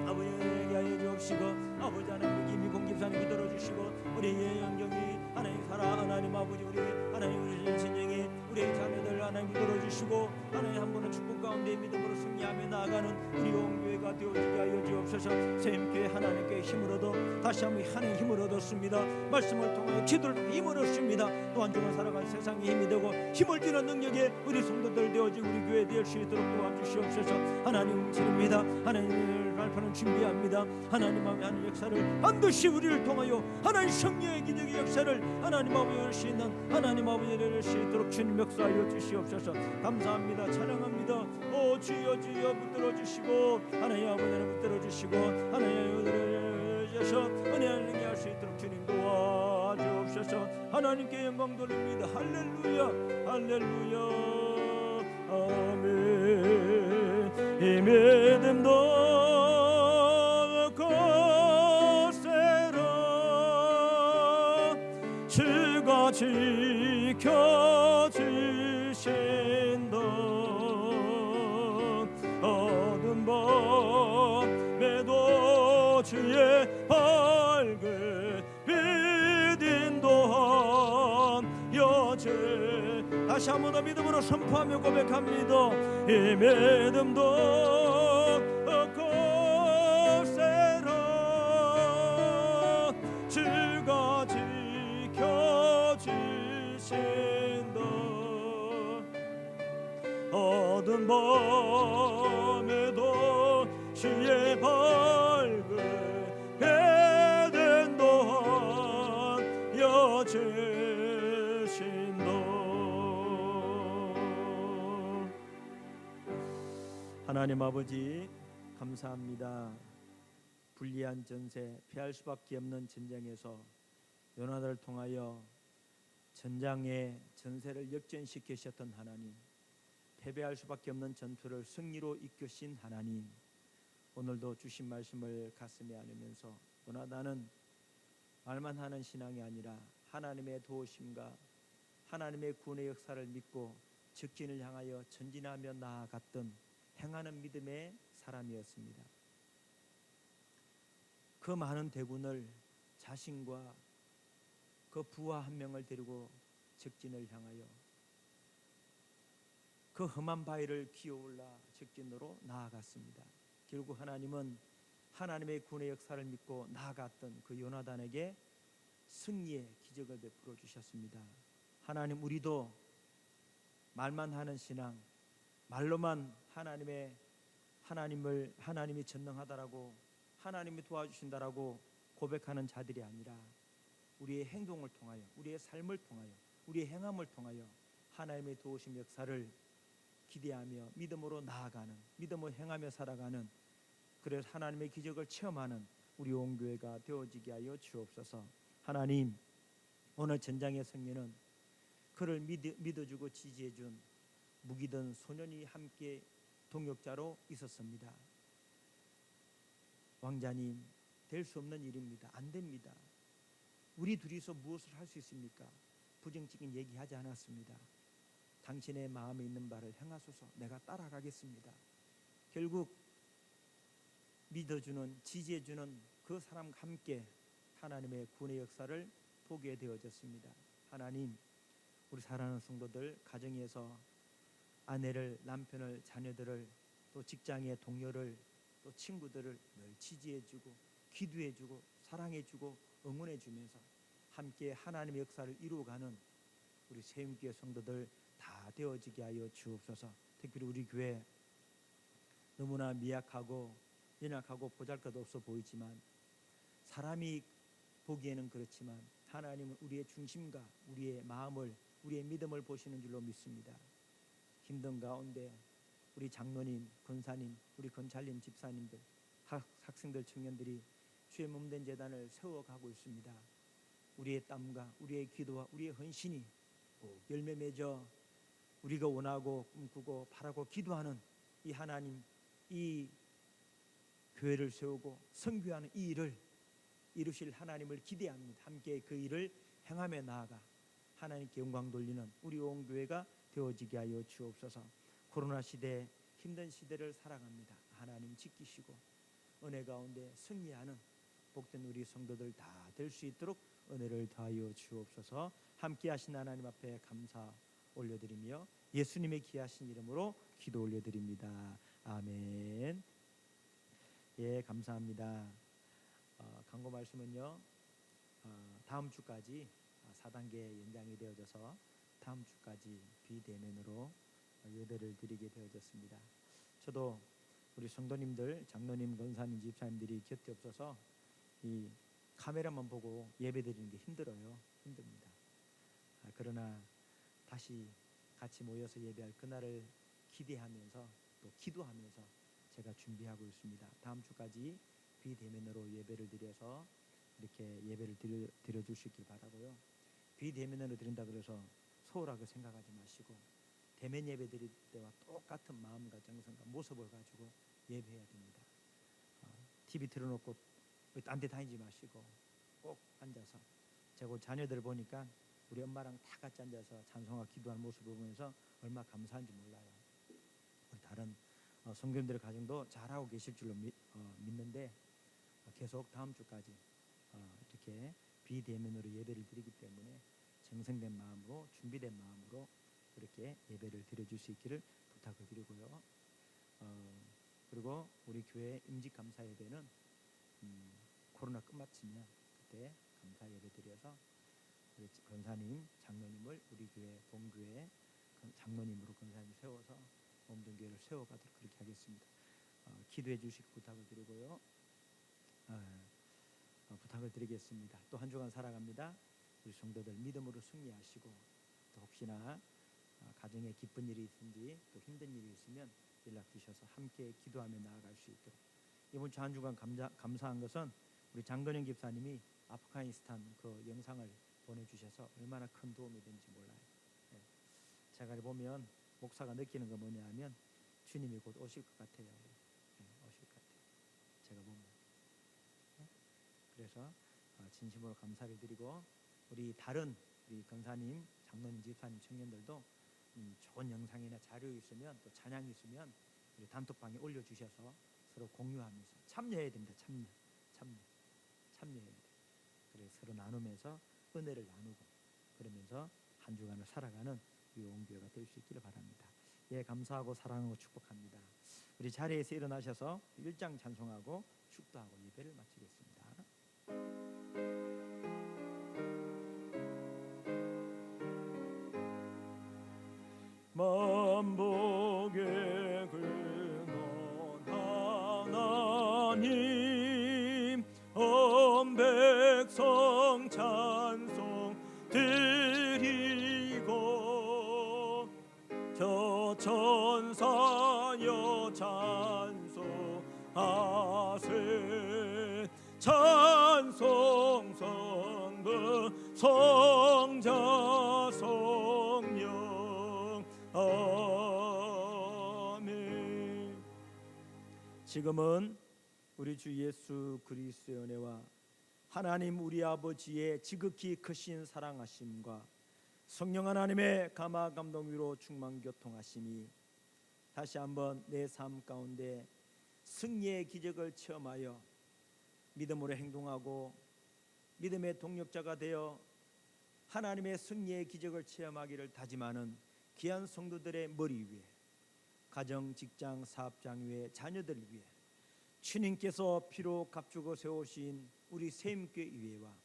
아버지에게 하여 주옵시고 아버지 하나님 김미공 집사님 붙들어 주시고 우리 예영경이 하나님 살아 하나님 아버지 우리 하나님 우리 신영이 우리 자녀들 하나님 붙들어 주시고 하나님 한 번은 축복 가운데 믿음으로 승리하며 나아가는 우리 온교회가 되어지게 하여 주옵소서. 샘교회 하나님께 힘을 얻어 다시 한번 하나님 힘을 얻었습니다. 말씀을 통하여 기도를 통해 힘을 얻습니다. 또한 주가 살아갈 세상에 힘이 되고 힘을 주는 능력에 우리 성도들 되어지고 우리 교회 될 수 있도록 도와주시옵소서. 하나님 치릅니다. 하나님을 발표는 준비합니다. 하나님 마음의 하는 역사를 반드시 우리를 통하여 하나님 성령의 기적의 역사를 하나님 아버지 할 수 있는 하나님 아버지를 할 수 있도록 주님 역사하여 주시옵소서. 감사합니다. 찬양합니다. 오 주여 붙들어 주시고 하나님 아버지를 붙들어 주시고 하나님 붙들어 주셔서 은혜를 할 수 있도록 주님 도와주옵소서. 하나님께 영광 돌립니다. 할렐루야 할렐루야 아멘. 이 믿음도 거세라 주가 지켜주신다. 어두운 밤에도 주의 밝은 빛 인도하여 주 다시 한 번 더 믿음으로 선포하며 고백합니다. 이 믿음도 거세라 주가 지켜주신다. 어두운 밤에도 주의 밝은 빛 인도하여 주신다. 하나님 아버지 감사합니다. 불리한 전세 피할 수밖에 없는 전쟁에서 요나단을 통하여 전장의 전세를 역전시키셨던 하나님, 패배할 수밖에 없는 전투를 승리로 이끄신 하나님, 오늘도 주신 말씀을 가슴에 안으면서 요나단은 말만 하는 신앙이 아니라 하나님의 도우심과 하나님의 구원의 역사를 믿고 적진을 향하여 전진하며 나아갔던 행하는 믿음의 사람이었습니다. 그 많은 대군을 자신과 그 부하 한 명을 데리고 적진을 향하여 그 험한 바위를 기어올라 적진으로 나아갔습니다. 결국 하나님은 하나님의 구원의 역사를 믿고 나아갔던 그 요나단에게 승리의 기적을 베풀어 주셨습니다. 하나님, 우리도 말만 하는 신앙, 말로만 하나님이 전능하다라고 하나님이 도와주신다라고 고백하는 자들이 아니라 우리의 행동을 통하여, 우리의 삶을 통하여, 우리의 행함을 통하여 하나님의 도우심 역사를 기대하며 믿음으로 나아가는, 믿음으로 행하며 살아가는, 그래서 하나님의 기적을 체험하는 우리 온교회가 되어지게 하여 주옵소서. 하나님, 오늘 전장의 승리는 그를 믿어주고 지지해준 무기든 소년이 함께 동역자로 있었습니다. 왕자님, 될 수 없는 일입니다. 안 됩니다. 우리 둘이서 무엇을 할 수 있습니까? 부정적인 얘기하지 않았습니다. 당신의 마음에 있는 바를 행하소서. 내가 따라가겠습니다. 결국 믿어주는, 지지해주는 그 사람과 함께 하나님의 구원의 역사를 보게 되어졌습니다. 하나님, 우리 사랑하는 성도들 가정에서 아내를, 남편을, 자녀들을, 또 직장의 동료를, 또 친구들을 늘 지지해주고 기도해주고 사랑해주고 응원해주면서 함께 하나님의 역사를 이루어가는 우리 세움교회 성도들 다 되어지게 하여 주옵소서. 특별히 우리 교회 너무나 미약하고 연약하고 보잘것없어 보이지만, 사람이 보기에는 그렇지만 하나님은 우리의 중심과 우리의 마음을, 우리의 믿음을 보시는 줄로 믿습니다. 힘든 가운데 우리 장로님, 권사님, 우리 권찰님, 집사님들, 학생들, 청년들이 주의 몸된 재단을 세워가고 있습니다. 우리의 땀과 우리의 기도와 우리의 헌신이 열매 맺어 우리가 원하고 꿈꾸고 바라고 기도하는 이 하나님, 이 교회를 세우고 선교하는 이 일을 이루실 하나님을 기대합니다. 함께 그 일을 행하며 나아가 하나님께 영광 돌리는 우리 온 교회가 되어지게 하여 주옵소서. 코로나 시대, 힘든 시대를 살아갑니다. 하나님 지키시고 은혜 가운데 승리하는 복된 우리 성도들 다 될 수 있도록 은혜를 더하여 주옵소서. 함께 하신 하나님 앞에 감사 올려드리며 예수님의 귀하신 이름으로 기도 올려드립니다. 아멘. 예, 감사합니다. 강고 말씀은요, 다음 주까지 4단계 연장이 되어져서 다음 주까지 비대면으로 예배를 드리게 되어졌습니다. 저도 우리 성도님들, 장로님, 권사님, 집사님들이 곁에 없어서 이 카메라만 보고 예배 드리는 게 힘들어요. 힘듭니다. 그러나 다시 같이 모여서 예배할 그날을 기대하면서 또 기도하면서 제가 준비하고 있습니다. 다음 주까지 비대면으로 예배를 드려서 이렇게 예배를 드려줄 수 있길 바라고요. 비대면으로 드린다 그래서 소홀하게 생각하지 마시고 대면 예배 드릴 때와 똑같은 마음과 정성과 모습을 가지고 예배해야 됩니다. TV 틀어놓고 딴 데 다니지 마시고 꼭 앉아서, 제가 자녀들 보니까 우리 엄마랑 다 같이 앉아서 찬송과 기도하는 모습을 보면서 얼마나 감사한지 몰라요. 우리 다른 성도님들의 가정도 잘하고 계실 줄로 믿는데 계속 다음 주까지 이렇게 비대면으로 예배를 드리기 때문에 정성된 마음으로, 준비된 마음으로 그렇게 예배를 드려줄 수 있기를 부탁을 드리고요. 그리고 우리 교회 임직감사 예배는 코로나 끝마치면 그때 감사 예배 드려서 우리 권사님, 장로님을 우리 교회 본교회 장로님으로 권사님 세워서 몸된 교회를 세워가도록 그렇게 하겠습니다. 기도해 주시기 부탁을 드리고요. 부탁을 드리겠습니다. 또 한 주간 살아갑니다. 우리 성도들 믿음으로 승리하시고, 또 혹시나 가정에 기쁜 일이 있든지 또 힘든 일이 있으면 연락 주셔서 함께 기도하며 나아갈 수 있도록. 이번 주 한 주간 감사한 것은 우리 장건영 집사님이 아프가니스탄 그 영상을 보내주셔서 얼마나 큰 도움이 된지 몰라요. 제가 보면 목사가 느끼는 건 뭐냐 하면 주님이 곧 오실 것 같아요. 오실 것 같아요. 제가 보면. 그래서 진심으로 감사를 드리고, 우리 다른 우리 권사님, 장로님, 집사님, 청년들도 좋은 영상이나 자료 있으면 또 찬양이 있으면 우리 단톡방에 올려주셔서 서로 공유하면서 참여해야 됩니다. 참여해야 돼요. 그래서 서로 나누면서 은혜를 나누고 그러면서 한 주간을 살아가는 우리 온교회가 될 수 있기를 바랍니다. 예, 감사하고 사랑하고 축복합니다. 우리 자리에서 일어나셔서 1장 찬송하고 축도하고 예배를 마치겠습니다. 만복의 근원 하나님, 온 백성 찬송 드리고, 저 천사여 찬송하세. 찬송 성부 성자 성령 아멘. 지금은 우리 주 예수 그리스도의 은혜와 하나님 우리 아버지의 지극히 크신 사랑하심과 성령 하나님의 감화 감동 위로 충만 교통하심이 다시 한번 내 삶 가운데 승리의 기적을 체험하여 믿음으로 행동하고 믿음의 동력자가 되어 하나님의 승리의 기적을 체험하기를 다짐하는 귀한 성도들의 머리 위에, 가정, 직장, 사업장 위에, 자녀들 위에 주님께서 피로 값주고 세우신 우리 세임교회 이회와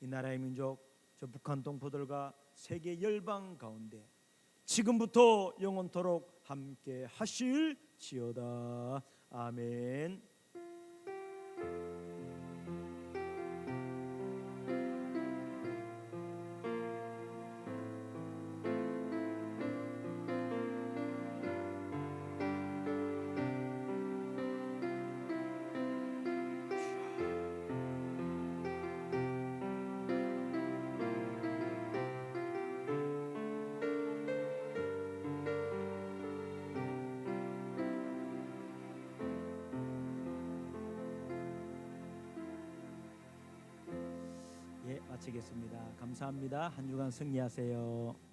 이 나라의 민족, 저 북한 동포들과 세계 열방 가운데 지금부터 영원토록 함께 하실지어다. 아멘. 예, 마치겠습니다. 감사합니다. 한 주간 승리하세요.